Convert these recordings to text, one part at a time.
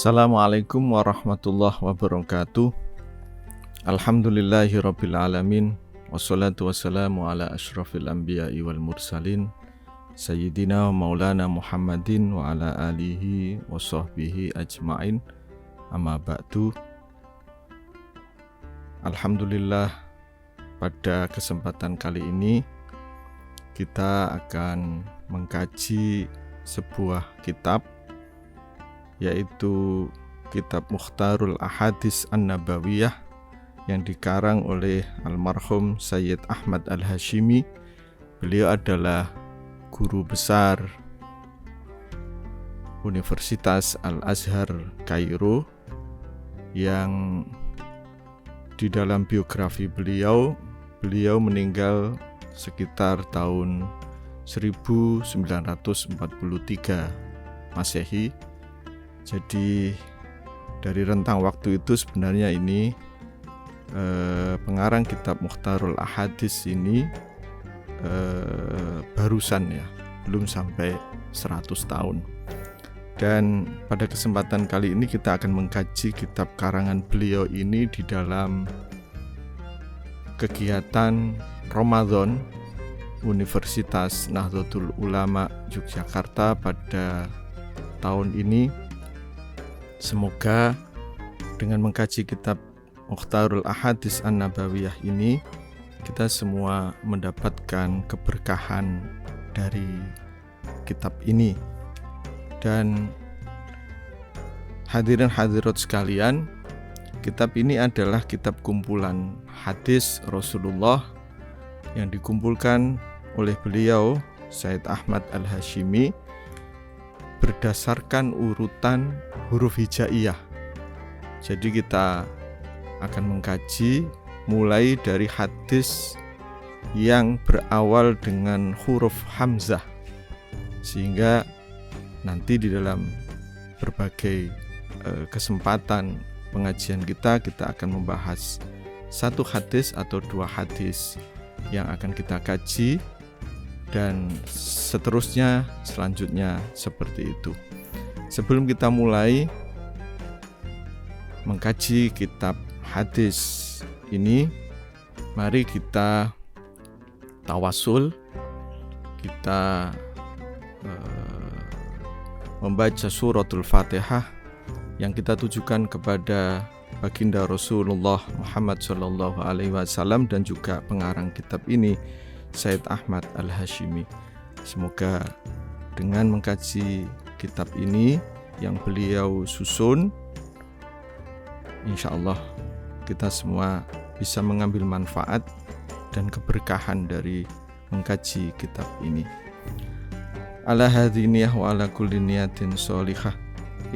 Assalamualaikum warahmatullahi wabarakatuh. Alhamdulillahirabbil alamin. Wassalatu wassalamu ala asyrafil anbiya'i wal mursalin Sayyidina Maulana Muhammadin wa ala alihi wa sahbihi ajma'in. Amma ba'du. Alhamdulillah, pada kesempatan kali ini kita akan mengkaji sebuah kitab, yaitu kitab Mukhtarul Ahadits An-Nabawiyah yang dikarang oleh almarhum Sayyid Ahmad Al-Hashimi. Beliau adalah guru besar Universitas Al-Azhar Kairo, yang di dalam biografi beliau meninggal sekitar tahun 1943 Masehi. Jadi dari rentang waktu itu sebenarnya ini pengarang kitab Mukhtarul Ahadits ini barusan ya, belum sampai 100 tahun. Dan pada kesempatan kali ini kita akan mengkaji kitab karangan beliau ini di dalam kegiatan Ramadan Universitas Nahdlatul Ulama Yogyakarta pada tahun ini. Semoga dengan mengkaji kitab Mukhtarul Ahadits An-Nabawiyah ini, kita semua mendapatkan keberkahan dari kitab ini. Dan hadirin hadirat sekalian, kitab ini adalah kitab kumpulan hadis Rasulullah yang dikumpulkan oleh beliau Sayyid Ahmad Al-Hashimi berdasarkan urutan huruf hijaiyah. Jadi kita akan mengkaji mulai dari hadis yang berawal dengan huruf hamzah, sehingga nanti di dalam berbagai kesempatan pengajian kita akan membahas satu hadis atau dua hadis yang akan kita kaji, dan seterusnya selanjutnya seperti itu. Sebelum kita mulai mengkaji kitab hadis ini, mari kita tawasul, kita membaca suratul Fatihah yang kita tujukan kepada baginda Rasulullah Muhammad SAW dan juga pengarang kitab ini Sayyid Ahmad Al-Hashimi. Semoga dengan mengkaji kitab ini yang beliau susun, insya Allah kita semua bisa mengambil manfaat dan keberkahan dari mengkaji kitab ini. Ala hadhiniyah wa ala kulli niyatin sholihah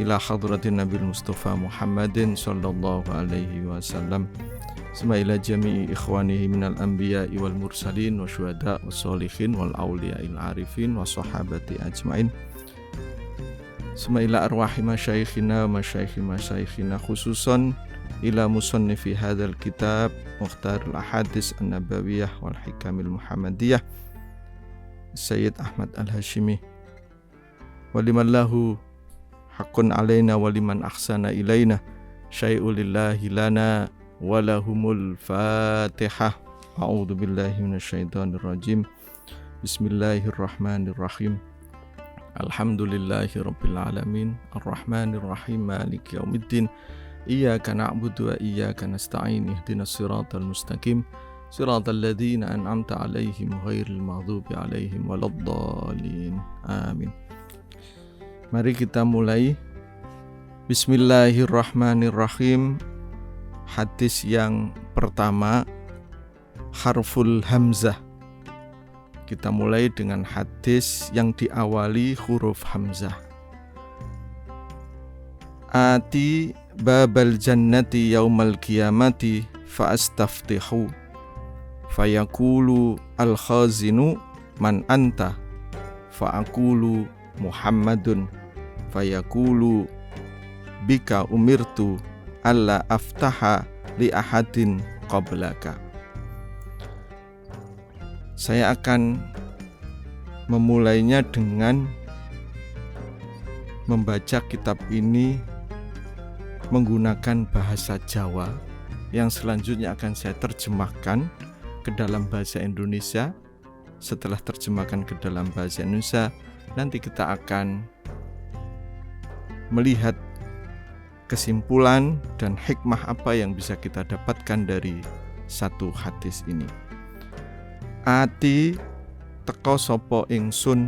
ila hadratin Nabil Mustafa Muhammadin sallallahu alaihi wasallam. Suma ila jami'i ikhwanihi minal anbiya'i wal mursalin wa syuhada wa sholihin wal awliya'il arifin wa sahabati ajma'in. Suma ila arwahi masyayikhina wa masyayikhina khususan ila musannifi hadzal kitab Mukhtarul Ahadits An-Nabawiyah wal Hikamil Muhammadiyah Sayyid Ahmad Al-Hashimi. Wa liman lahu haqqun alaina wa liman ahsana ilaina syai'u lillahi lana walahumul Fatihah. A'udzu billahi minasyaitonir rajim. Bismillahirrahmanirrahim. Alhamdulillahirabbil alamin, arrahmanir rahim, maliki yaumiddin. Iyyaka na'budu wa iyyaka nasta'in. Ihdinas siratal mustaqim, siratal ladzina an'amta 'alaihim ghairil maghdubi 'alaihim waladdallin. Amin. Mari kita mulai. Bismillahirrahmanirrahim. Hadis yang pertama, harful hamzah. Kita mulai dengan hadis yang diawali huruf hamzah. Ati babal jannati yaumal qiyamati fa'astaftihu fayaqulu al-khazinu man anta fa'aqulu Muhammadun fayaqulu bika umirtu alla aftaha li ahadin qablaka. Saya akan memulainya dengan membaca kitab ini menggunakan bahasa Jawa yang selanjutnya akan saya terjemahkan ke dalam bahasa Indonesia. Setelah terjemahkan ke dalam bahasa Indonesia, nanti kita akan melihat kesimpulan dan hikmah apa yang bisa kita dapatkan dari satu hadis ini. Ati teko sapa ingsun,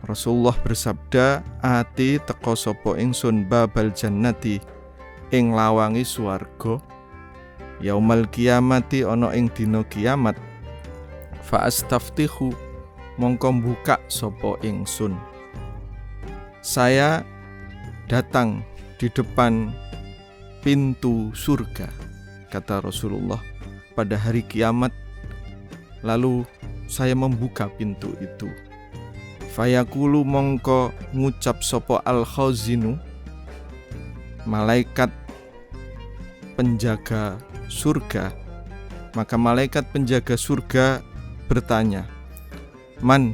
Rasulullah bersabda, ati teko sapa ingsun babal jannati, ing lawangi swarga, yaumal kiamati ana ing dina kiamat, fa astaftihu mongko buka sapa ingsun. Saya datang di depan pintu surga, kata Rasulullah, pada hari kiamat, lalu saya membuka pintu itu. Fayaqulu mongko ngucap sapa al-khazinu, malaikat penjaga surga. Maka malaikat penjaga surga bertanya, man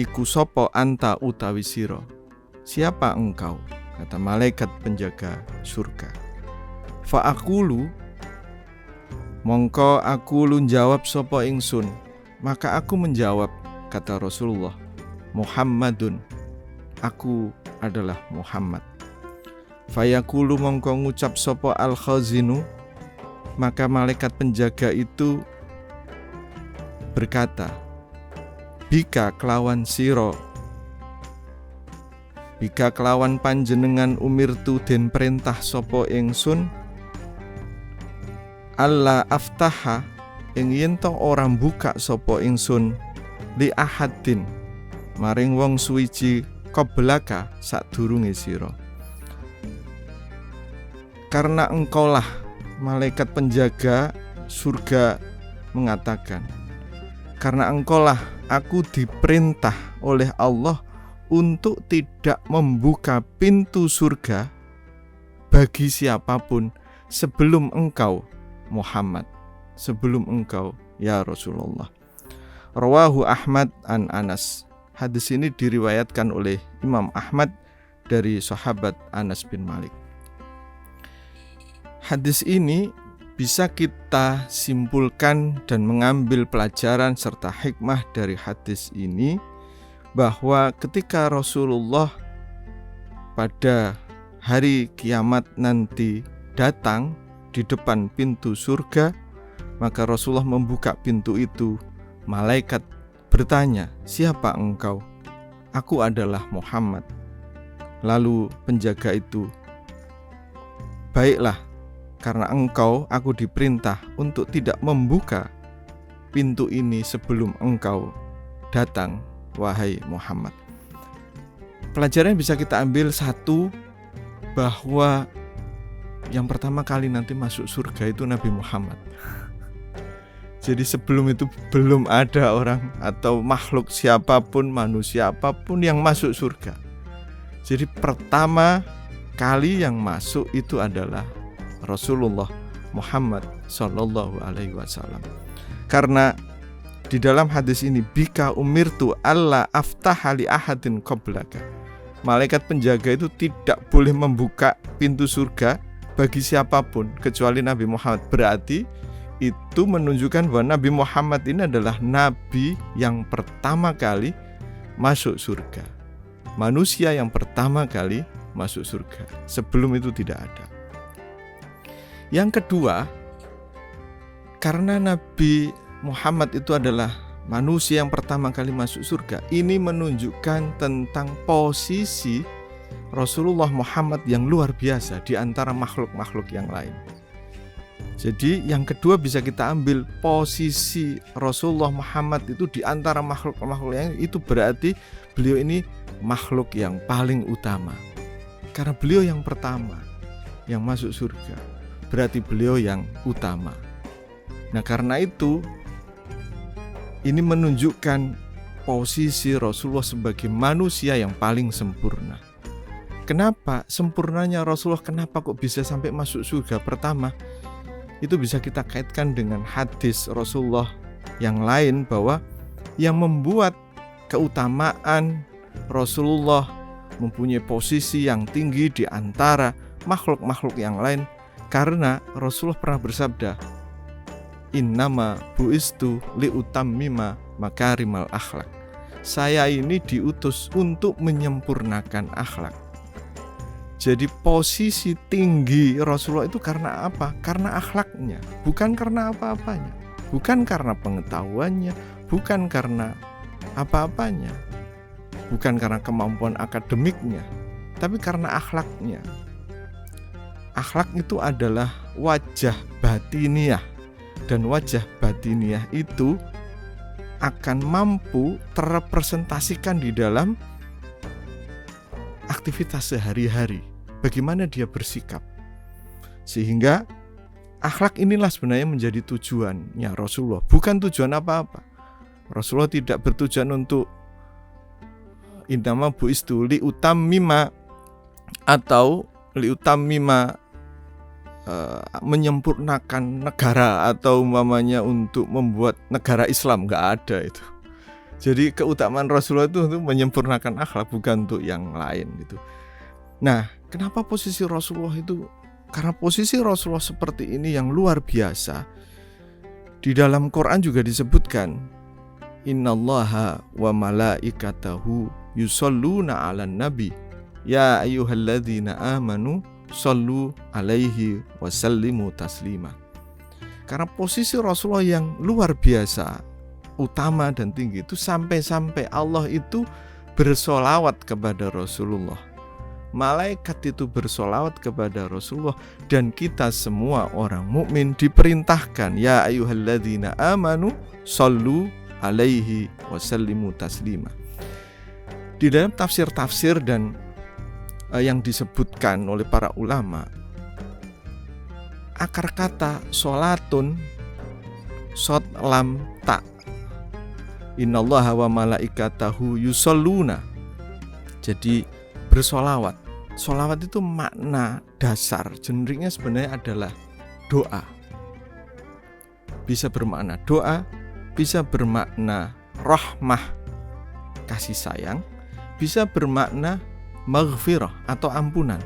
iku sapa anta utawi sira, siapa engkau? Kata malaikat penjaga surga. Fa'aqulu mongko aku jawab sapa ingsun, maka aku menjawab, kata Rasulullah, Muhammadun, aku adalah Muhammad. Fayaqulu mongko ngucap sapa al-khazinu, maka malaikat penjaga itu berkata, bika kelawan siro, bika kelawan panjenengan umirtu den perintah sapa ingsun, alla aftaha ing yen to ora buka sapa ingsun li ahadin maring wong suwiji qablaka sadurunge sira. Karena engkaulah, malaikat penjaga surga mengatakan, karena engkaulah aku diperintah oleh Allah untuk tidak membuka pintu surga bagi siapapun sebelum engkau Muhammad, sebelum engkau ya Rasulullah. Rawahu Ahmad an Anas. Hadis ini diriwayatkan oleh Imam Ahmad dari sahabat Anas bin Malik. Hadis ini bisa kita simpulkan dan mengambil pelajaran serta hikmah dari hadis ini, bahwa ketika Rasulullah pada hari kiamat nanti datang di depan pintu surga, maka Rasulullah membuka pintu itu. Malaikat bertanya, siapa engkau? Aku adalah Muhammad. Lalu penjaga itu, baiklah, karena engkau aku diperintah untuk tidak membuka pintu ini sebelum engkau datang, wahai Muhammad. Pelajaran yang bisa kita ambil satu, bahwa yang pertama kali nanti masuk surga itu Nabi Muhammad. Jadi sebelum itu belum ada orang atau makhluk siapapun, manusia apapun yang masuk surga. Jadi pertama kali yang masuk itu adalah Rasulullah Muhammad Sallallahu Alaihi Wasallam. Karena di dalam hadis ini, bika umirtu alla aftaha li ahadin qablaka, malaikat penjaga itu tidak boleh membuka pintu surga bagi siapapun kecuali Nabi Muhammad. Berarti itu menunjukkan bahwa Nabi Muhammad ini adalah Nabi yang pertama kali masuk surga, manusia yang pertama kali masuk surga. Sebelum itu tidak ada. Yang kedua, karena Nabi Muhammad itu adalah manusia yang pertama kali masuk surga, ini menunjukkan tentang posisi Rasulullah Muhammad yang luar biasa di antara makhluk-makhluk yang lain. Jadi yang kedua bisa kita ambil posisi Rasulullah Muhammad itu di antara makhluk-makhluk yang itu, berarti beliau ini makhluk yang paling utama. Karena beliau yang pertama yang masuk surga, berarti beliau yang utama. Nah, karena itu ini menunjukkan posisi Rasulullah sebagai manusia yang paling sempurna. Kenapa sempurnanya Rasulullah? Kenapa kok bisa sampai masuk surga pertama? Itu bisa kita kaitkan dengan hadis Rasulullah yang lain, bahwa yang membuat keutamaan Rasulullah mempunyai posisi yang tinggi di antara makhluk-makhluk yang lain, karena Rasulullah pernah bersabda, innama buistu liutammima makarimal akhlak. Saya ini diutus untuk menyempurnakan akhlak. Jadi posisi tinggi Rasulullah itu karena apa? Karena akhlaknya, bukan karena apa-apanya, bukan karena pengetahuannya, bukan karena apa-apanya, bukan karena kemampuan akademiknya, tapi karena akhlaknya. Akhlak itu adalah wajah batiniah, dan wajah batiniah itu akan mampu terrepresentasikan di dalam aktivitas sehari-hari. Bagaimana dia bersikap. Sehingga akhlak inilah sebenarnya menjadi tujuannya Rasulullah, bukan tujuan apa-apa. Rasulullah tidak bertujuan untuk innama buistu liutammima atau liutammima menyempurnakan negara atau umpamanya untuk membuat negara Islam, nggak ada itu. Jadi keutamaan Rasulullah itu untuk menyempurnakan akhlak, bukan untuk yang lain gitu. Nah, kenapa posisi Rasulullah itu? Karena posisi Rasulullah seperti ini yang luar biasa. Di dalam Quran juga disebutkan, innallaha wa malaikatahu yusholluna 'alan nabi ya ayyuhalladzina amanu shollu 'alaihi wasallimu taslima. Karena posisi Rasulullah yang luar biasa, utama dan tinggi itu, sampai-sampai Allah itu bersolawat kepada Rasulullah, malaikat itu bersolawat kepada Rasulullah, dan kita semua orang mukmin diperintahkan ya ayyuhalladzina amanu shollu 'alaihi wasallimu taslima. Di dalam tafsir-tafsir dan yang disebutkan oleh para ulama, akar kata sholatun, shod lam ta, innallaha wa malaikatahu yusholluna, jadi bersolawat. Solawat itu makna dasar generiknya sebenarnya adalah doa. Bisa bermakna doa, bisa bermakna rahmah, kasih sayang, bisa bermakna maghfirah atau ampunan.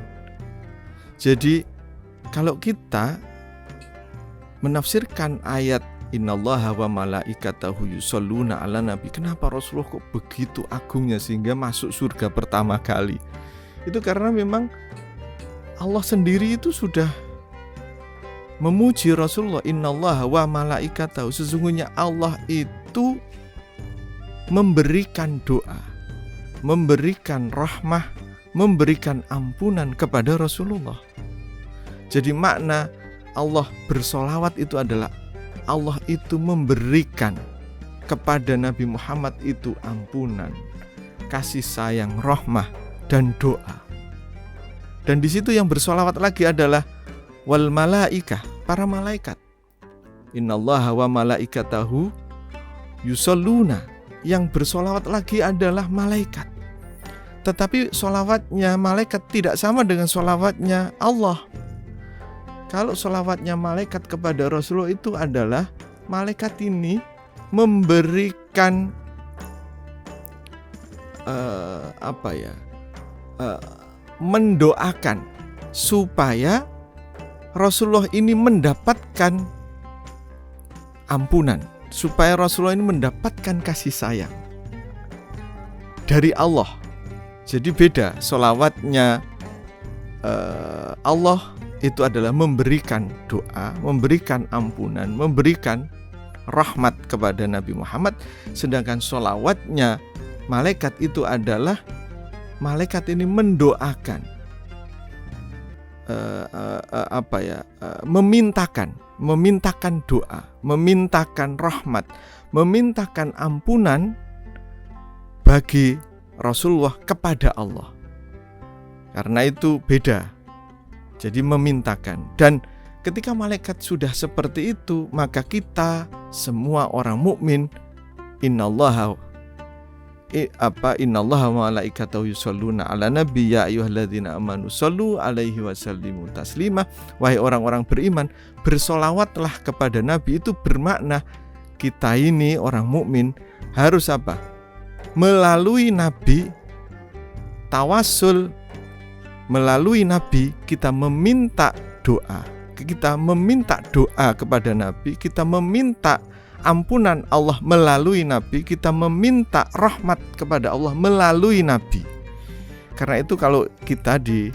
Jadi kalau kita menafsirkan ayat innallaha wa malaikatahu yusholluna 'alan nabi, kenapa Rasulullah kok begitu agungnya sehingga masuk surga pertama kali? Itu karena memang Allah sendiri itu sudah memuji Rasulullah, innallaha wa malaikatahu, sesungguhnya Allah itu memberikan doa, memberikan rahmah, memberikan ampunan kepada Rasulullah. Jadi makna Allah bersolawat itu adalah Allah itu memberikan kepada Nabi Muhammad itu ampunan, kasih sayang, rahmah, dan doa. Dan di situ yang bersolawat lagi adalah wal malaikah, para malaikat. Innallaha wa malaikatahu yusholluna, yang bersolawat lagi adalah malaikat. Tetapi solawatnya malaikat tidak sama dengan solawatnya Allah. Kalau solawatnya malaikat kepada Rasulullah itu adalah malaikat ini memberikan mendoakan supaya Rasulullah ini mendapatkan ampunan, supaya Rasulullah ini mendapatkan kasih sayang dari Allah. Jadi beda, solawatnya Allah itu adalah memberikan doa, memberikan ampunan, memberikan rahmat kepada Nabi Muhammad. Sedangkan solawatnya malaikat itu adalah malaikat ini mendoakan, memintakan doa, memintakan rahmat, memintakan ampunan bagi Rasulullah kepada Allah. Karena itu beda. Jadi memintakan. Dan ketika malaikat sudah seperti itu, maka kita semua orang mukmin, innallaha wa malaikatahu yusholluna 'alan nabi ya ayyuhalladzina amanu shollu 'alaihi wasallimu taslima. Wahai orang-orang beriman, bersolawatlah kepada Nabi. Itu bermakna kita ini orang mukmin harus apa? Melalui Nabi, tawasul melalui Nabi kita meminta doa. Kita meminta doa kepada Nabi, kita meminta ampunan Allah melalui Nabi, kita meminta rahmat kepada Allah melalui Nabi. Karena itu kalau kita di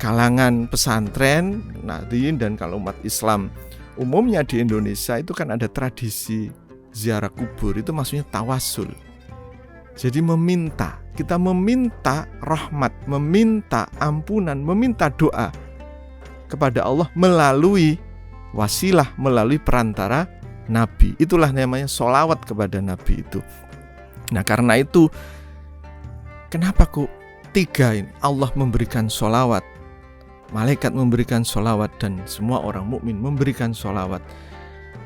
kalangan pesantren Nahdliyin dan kalau umat Islam umumnya di Indonesia itu kan ada tradisi ziarah kubur, itu maksudnya tawasul. Jadi meminta, kita meminta rahmat, meminta ampunan, meminta doa kepada Allah melalui wasilah, melalui perantara Nabi. Itulah namanya sholawat kepada Nabi itu. Nah karena itu kenapa kok tiga ini Allah memberikan sholawat, malaikat memberikan sholawat, dan semua orang mukmin memberikan sholawat?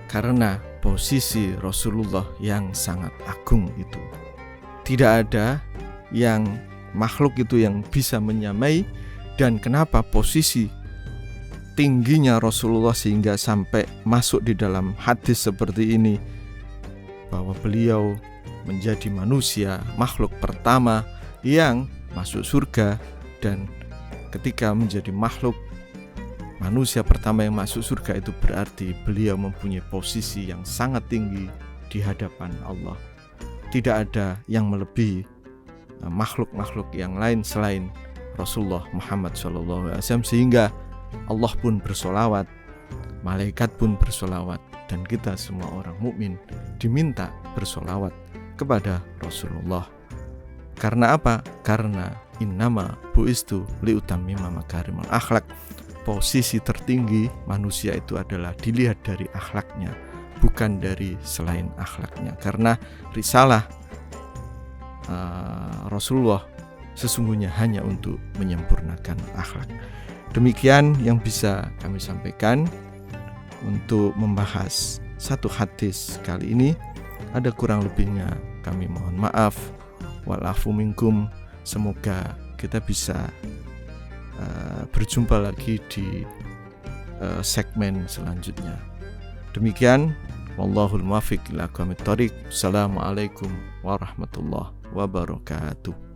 Karena posisi Rasulullah yang sangat agung itu. Tidak ada yang makhluk itu yang bisa menyamai. Dan kenapa posisi tingginya Rasulullah sehingga sampai masuk di dalam hadis seperti ini, bahwa beliau menjadi manusia, makhluk pertama yang masuk surga, dan ketika menjadi makhluk manusia pertama yang masuk surga itu berarti beliau mempunyai posisi yang sangat tinggi di hadapan Allah. Tidak ada yang melebihi makhluk-makhluk yang lain selain Rasulullah Muhammad SAW, sehingga Allah pun bersolawat, malaikat pun bersolawat, dan kita semua orang mukmin diminta bersolawat kepada Rasulullah. Karena apa? Karena innama bu'istu liutammima makarimul akhlak. Posisi tertinggi manusia itu adalah dilihat dari akhlaknya, bukan dari selain akhlaknya. Karena risalah Rasulullah sesungguhnya hanya untuk menyempurnakan akhlak. Demikian yang bisa kami sampaikan untuk membahas satu hadis kali ini. Ada kurang lebihnya kami mohon maaf. Walafu minkum. Semoga kita bisa berjumpa lagi di segmen selanjutnya. Demikian, wallahul muwaffiq ila aqwamit thoriq. Assalamualaikum warahmatullahi wabarakatuh.